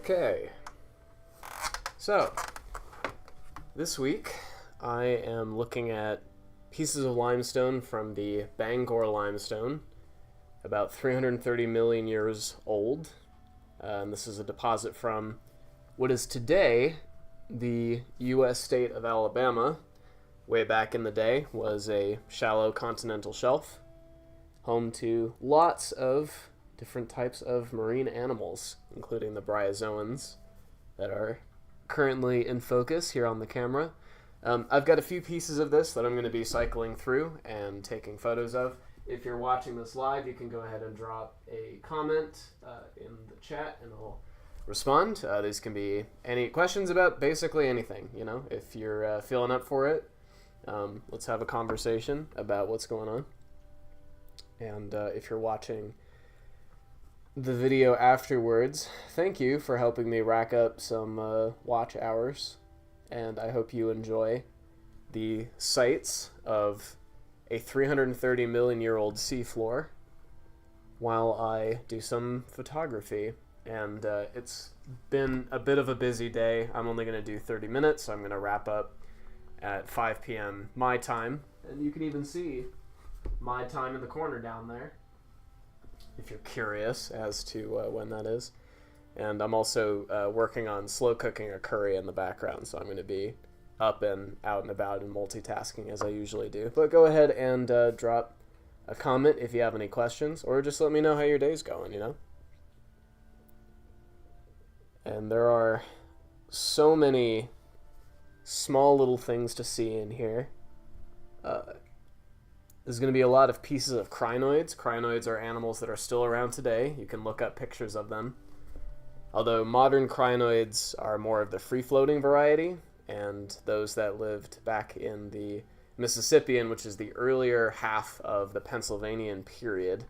Okay, so this week I am looking at pieces of limestone from the Bangor Limestone, about 330 million years old. And this is a deposit from what is today the U.S. state of Alabama. Way back in the day was a shallow continental shelf, home to lots of different types of marine animals, including the bryozoans that are currently in focus here on the camera. I've got a few pieces of this that I'm going to be cycling through and taking photos of. If you're watching this live, you can go ahead and drop a comment in the chat and I'll respond. These can be any questions about basically anything, you know, if you're feeling up for it. Let's have a conversation about what's going on. And if you're watching the video afterwards, thank you for helping me rack up some watch hours, and I hope you enjoy the sights of a 330 million year old seafloor while I do some photography. And it's been a bit of a busy day. I'm only going to do 30 minutes, so I'm going to wrap up at 5 p.m. my time, and you can even see my time in the corner down there if you're curious as to when that is. And I'm also working on slow cooking a curry in the background, so I'm going to be up and out and about and multitasking as I usually do. But go ahead and drop a comment if you have any questions, or just let me know how your day's going, you know? And there are so many small little things to see in here. There's going to be a lot of pieces of crinoids. Crinoids are animals that are still around today. You can look up pictures of them. Although modern crinoids are more of the free-floating variety, and those that lived back in the Mississippian, which is the earlier half of the Pennsylvanian period,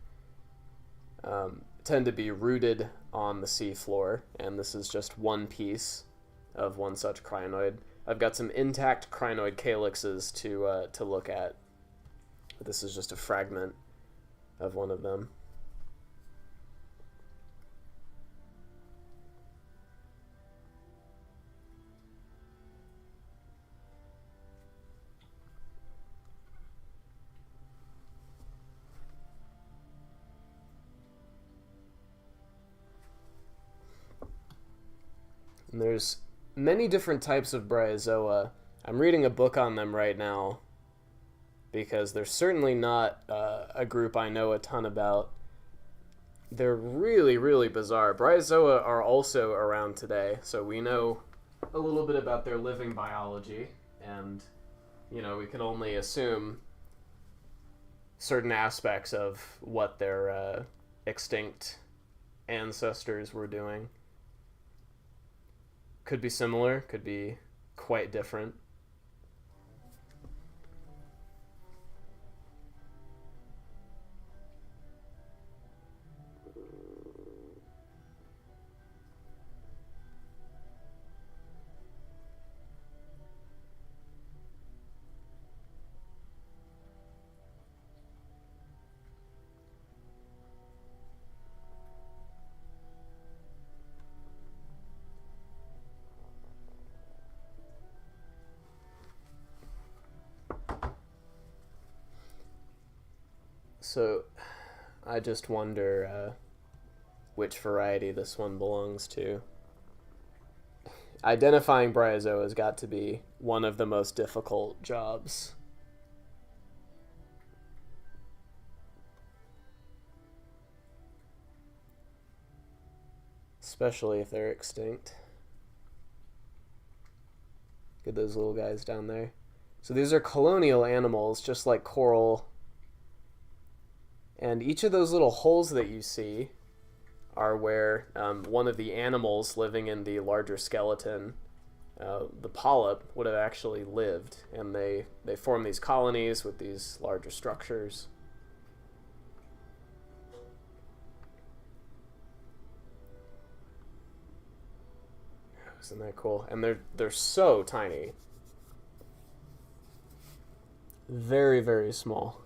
tend to be rooted on the seafloor, and this is just one piece of one such crinoid. I've got some intact crinoid calyxes to look at. This is just a fragment of one of them. And there's many different types of bryozoa. I'm reading a book on them right now, because they're certainly not a group I know a ton about. They're really, really bizarre. Bryozoa are also around today, so we know a little bit about their living biology, and, you know, we can only assume certain aspects of what their extinct ancestors were doing. Could be similar, could be quite different. So, I just wonder which variety this one belongs to. Identifying bryozoa has got to be one of the most difficult jobs. Especially if they're extinct. Look at those little guys down there. So these are colonial animals, just like coral. And each of those little holes that you see are where one of the animals living in the larger skeleton, the polyp, would have actually lived. And they form these colonies with these larger structures. Isn't that cool? And they're so tiny. Very, very small.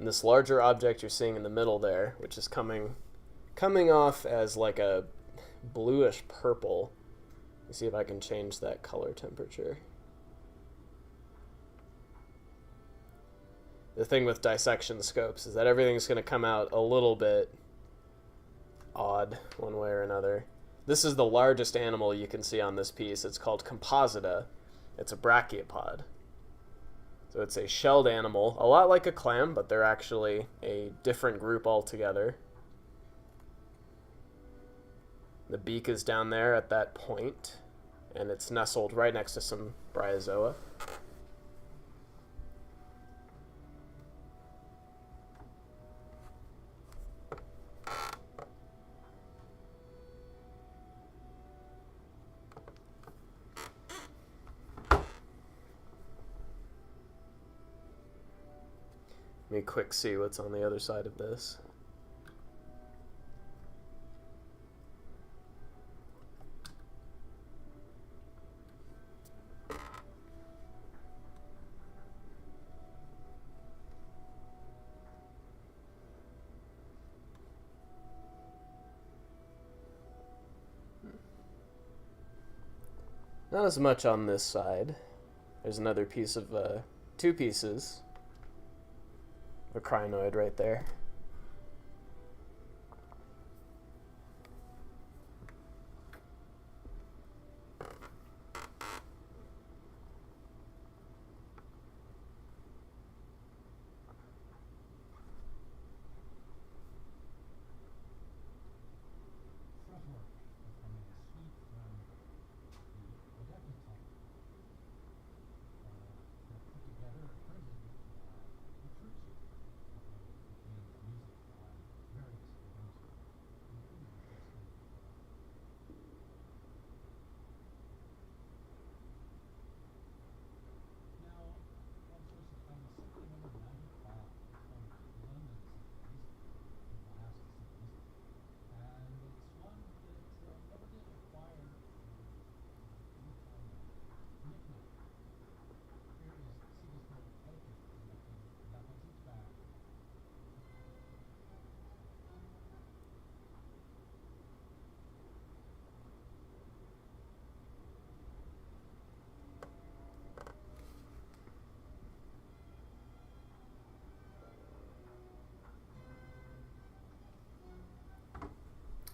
And this larger object you're seeing in the middle there, which is coming off as like a bluish purple. Let me see if I can change that color temperature. The thing with dissection scopes is that everything's going to come out a little bit odd one way or another. This is the largest animal you can see on this piece. It's called Composita. It's a brachiopod. So it's a shelled animal, a lot like a clam, but they're actually a different group altogether. The beak is down there at that point, and it's nestled right next to some bryozoa. Let me quick see what's on the other side of this. Not as much on this side. There's another piece of, two pieces of a crinoid right there.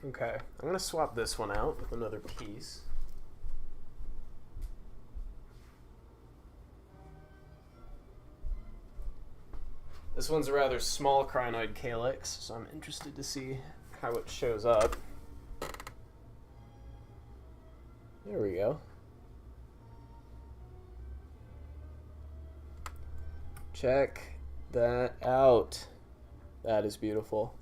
Okay, I'm going to swap this one out with another piece. This one's a rather small crinoid calyx, so I'm interested to see how it shows up. There we go. Check that out. That is beautiful.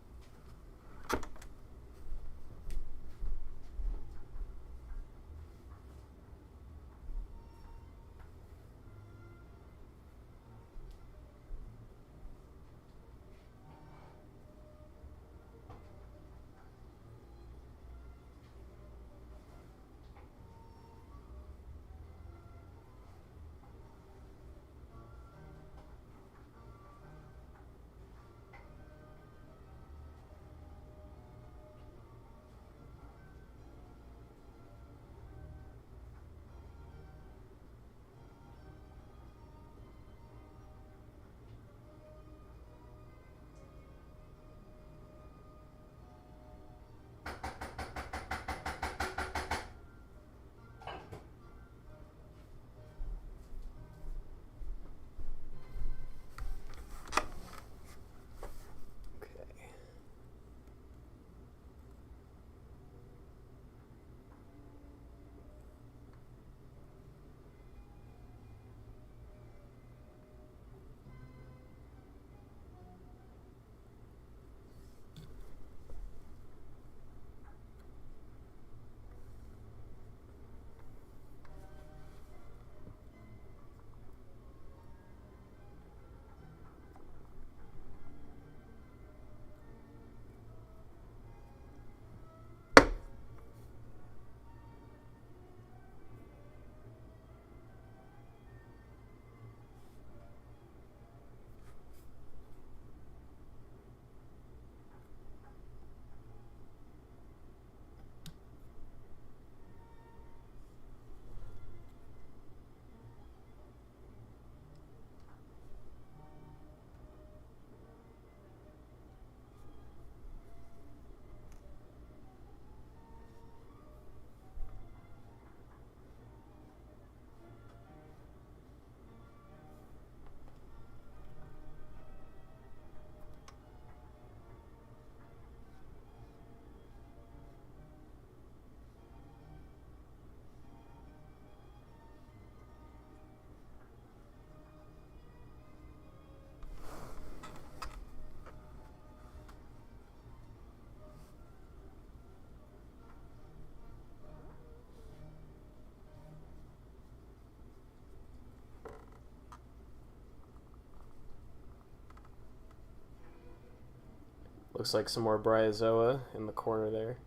Looks like some more bryozoa in the corner there.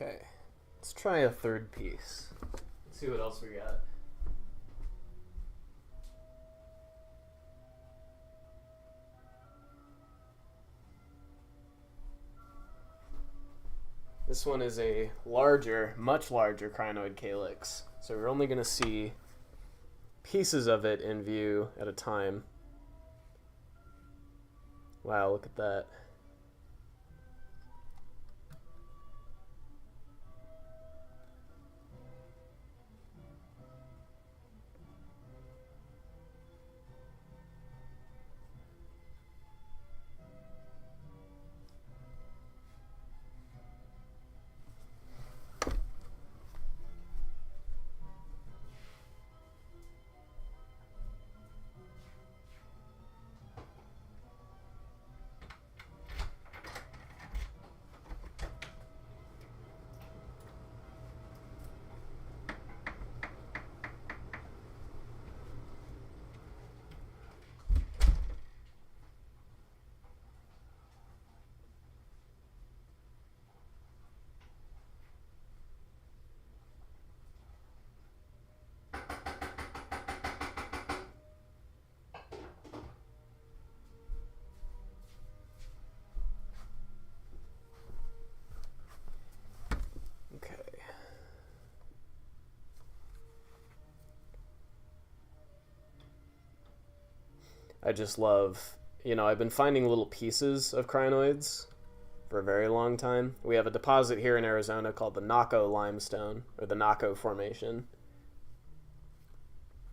Okay, let's try a third piece. Let's see what else we got. This one is a larger, much larger crinoid calyx, so we're only going to see pieces of it in view at a time. Wow, look at that. I just love, I've been finding little pieces of crinoids for a very long time. We have a deposit here in Arizona called the Naco Limestone, or the Naco Formation,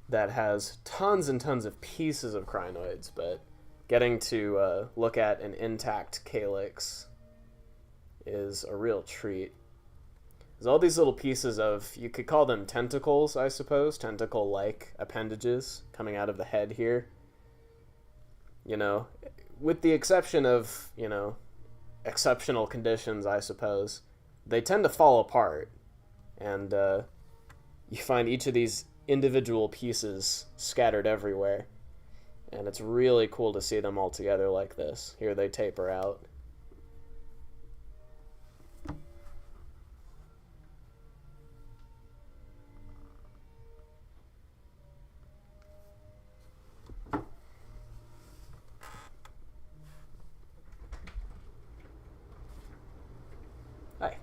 that has tons and tons of pieces of crinoids, but getting to look at an intact calyx is a real treat. There's all these little pieces of, you could call them tentacles, I suppose, tentacle-like appendages coming out of the head here. With the exception of, exceptional conditions, I suppose, they tend to fall apart. And you find each of these individual pieces scattered everywhere. And it's really cool to see them all together like this. Here they taper out. Hi.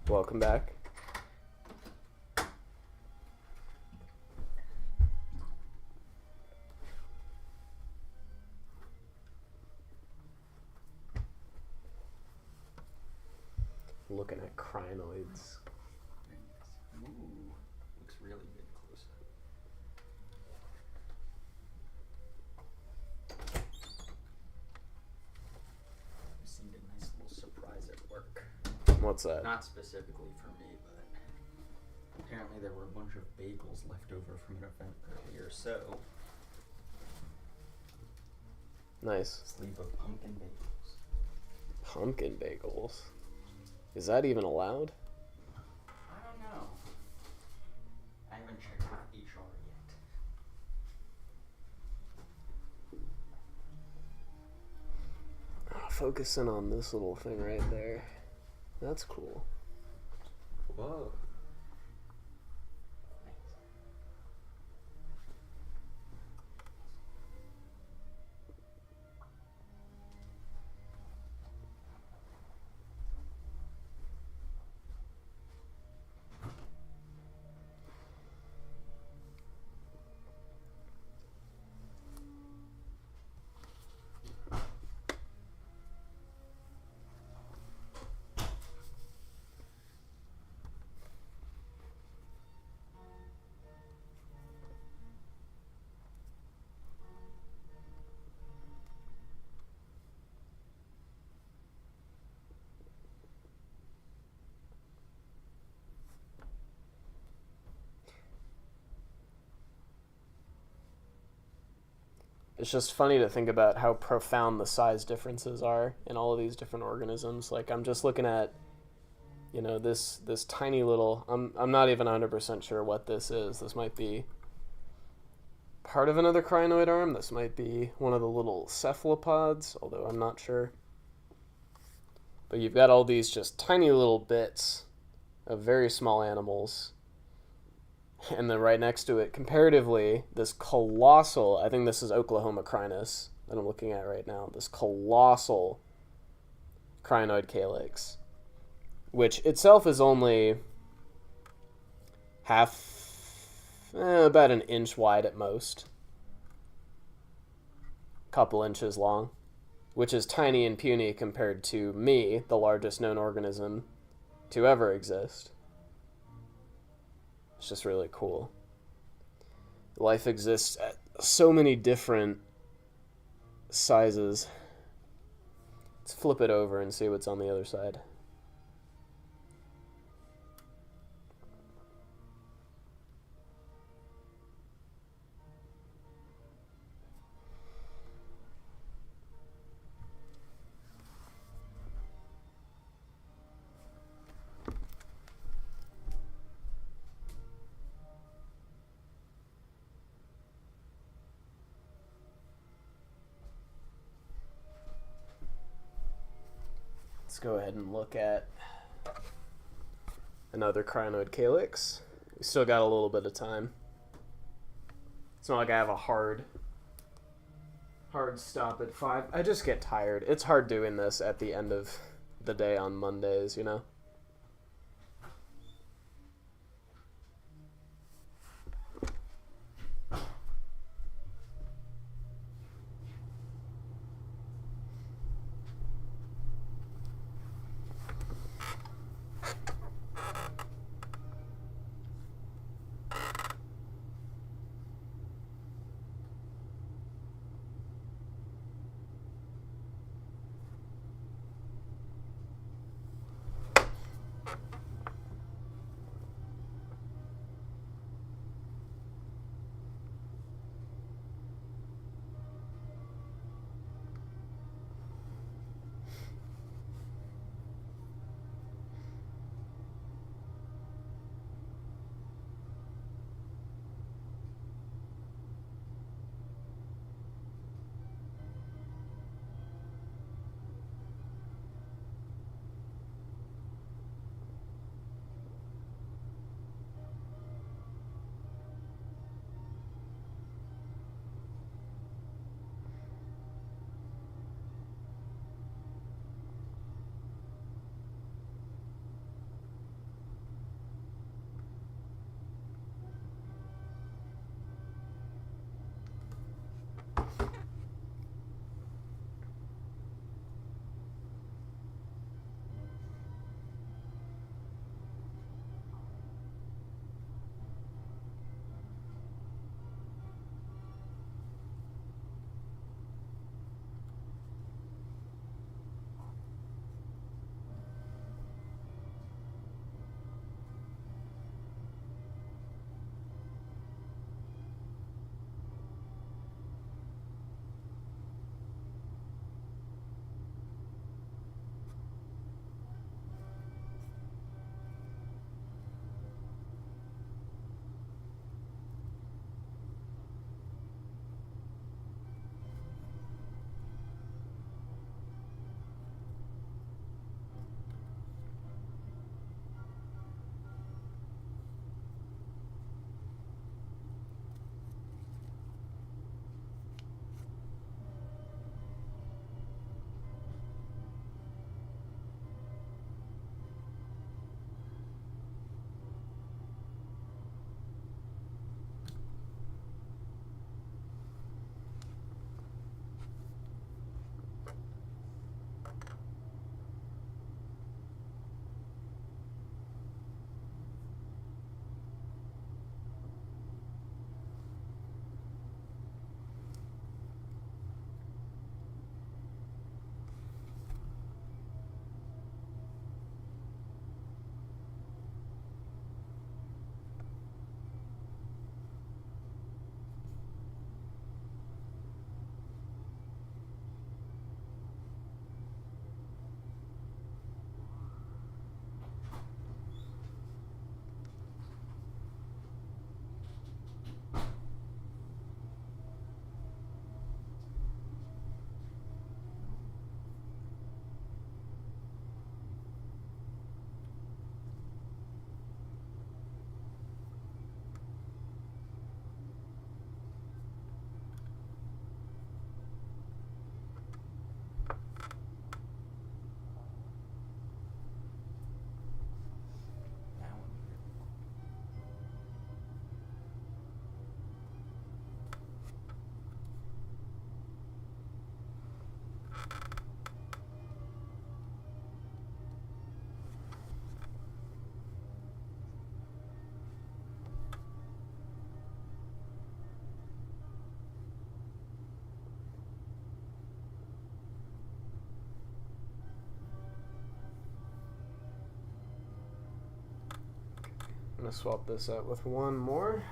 Welcome back. Looking at crinoids. Ooh, looks really good close up. Received a nice little surprise at work. What's that? Not specifically for me, but Apparently there were a bunch of bagels left over from an event earlier, so Nice. sleeve of pumpkin bagels. Pumpkin bagels. Is that even allowed? I don't know. I haven't checked with HR yet. Focus in on this little thing right there. That's cool. Whoa. It's just funny to think about how profound the size differences are in all of these different organisms. Like, I'm just looking at, this tiny little. I'm not even 100% sure what this is. This might be part of another crinoid arm. This might be one of the little cephalopods, although I'm not sure. But you've got all these just tiny little bits of very small animals. And then right next to it, comparatively, this colossal, I think this is Oklahoma crinus that I'm looking at right now, this colossal crinoid calyx, which itself is only about an inch wide at most, couple inches long, which is tiny and puny compared to me, the largest known organism to ever exist. It's just really cool. Life exists at so many different sizes. Let's flip it over and see what's on the other side. Let's go ahead and look at another crinoid calyx. We still got a little bit of time. It's not like I have a hard stop at 5. I just get tired. It's hard doing this at the end of the day on Mondays, going to swap this out with one more.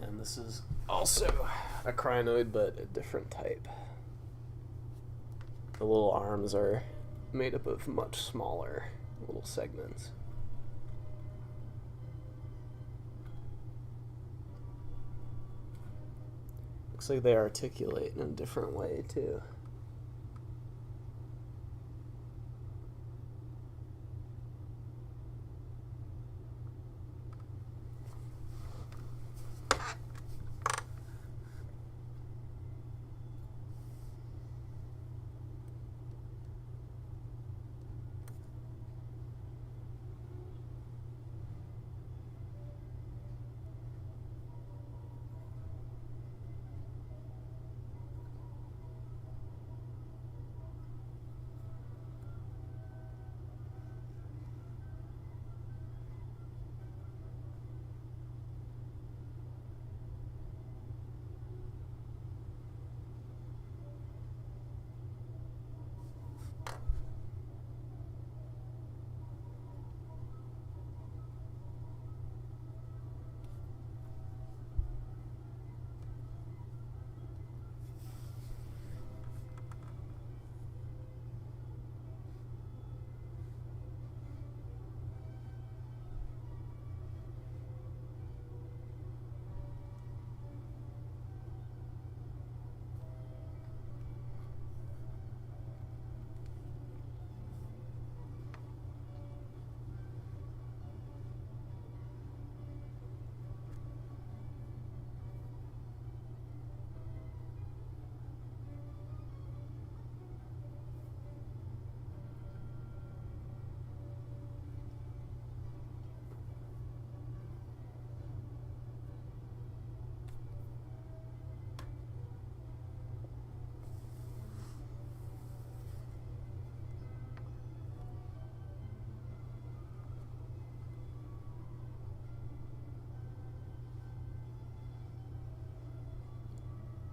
And this is also a crinoid, but a different type. The little arms are made up of much smaller little segments. Looks like they articulate in a different way too.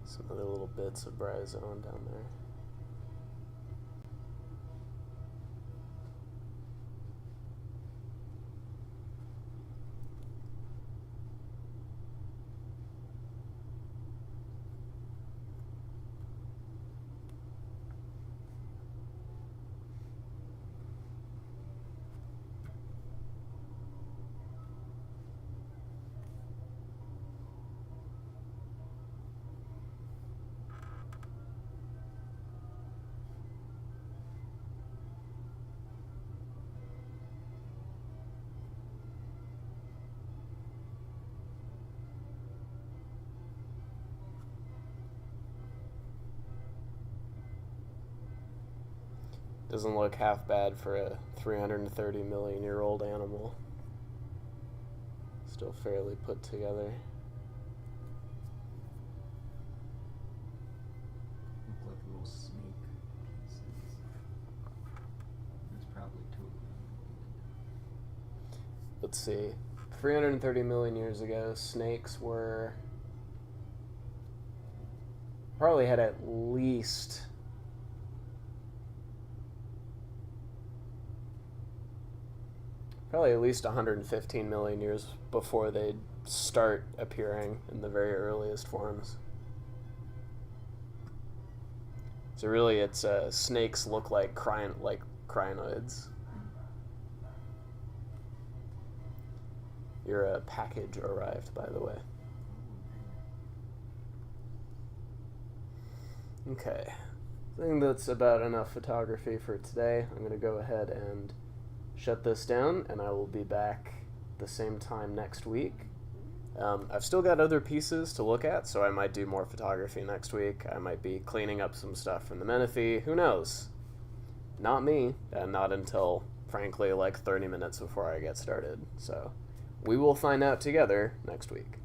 Some other little bits of bryozoan down there. Doesn't look half bad for a 330 million year old animal. Still fairly put together. Look like little snake pieces. There's probably two of them. Let's see. 330 million years ago, snakes were probably had at least probably at least 115 million years before they start appearing in the very earliest forms. So really, it's snakes look like crinoids. Your package arrived, by the way. Okay, I think that's about enough photography for today. I'm going to go ahead and shut this down, and I will be back the same time next week. I've still got other pieces to look at, so I might do more photography next week. I might be cleaning up some stuff from the Menifee. Who knows? Not me, and not until, frankly, like 30 minutes before I get started. So we will find out together next week.